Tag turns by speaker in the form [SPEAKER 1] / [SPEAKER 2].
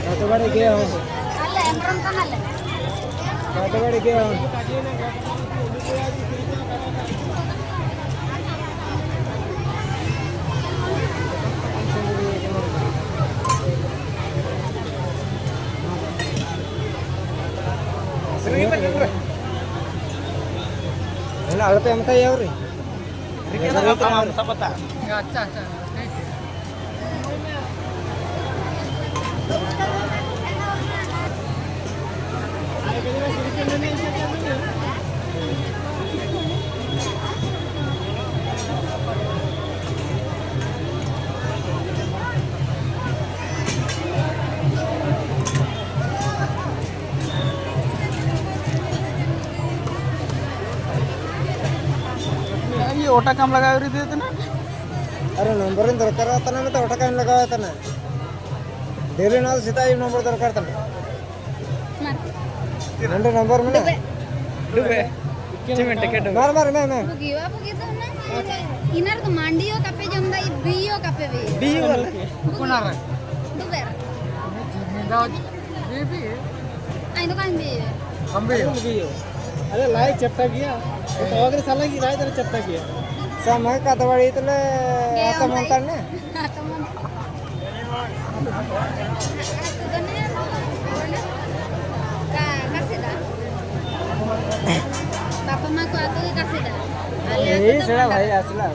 [SPEAKER 1] ಕತವಾಡಿ ಗೆ
[SPEAKER 2] ಅಲ್ಲ ಎಂಬ್ರಂ ತಾನಲ್ಲ
[SPEAKER 1] ಕತವಾಡಿ ಗೆ ಎಲ್ಲ ಅಳತೆ ಅಂತ ಯಾವ್ರಿ
[SPEAKER 2] अच्छा अच्छा
[SPEAKER 1] ये ओटा काम लगा रही थी ना अरे नंबर दरकार आता ना तो ओटा काम लगावा ना डेली ना सीधा ये नंबर दरकार था नंबर नंबर में डुबे चिमन टिकट मार मार मैं
[SPEAKER 2] बुगिवा बुगी तो ना इनर तो मांडियो कापे जंदा ई बीयो कापे
[SPEAKER 1] बीयो वाला कोणारा
[SPEAKER 2] डुबे
[SPEAKER 1] दाव बेबी
[SPEAKER 2] आई तो कान
[SPEAKER 1] बीयो अरे लाइक चपटा किया तो अगर साला की राय तर चपटा किया समय कतवाडी इतले आता म्हणतात ना
[SPEAKER 2] आता मन का कासेदा बापा मा को आतो कासेदा
[SPEAKER 1] ए सडा भाई असला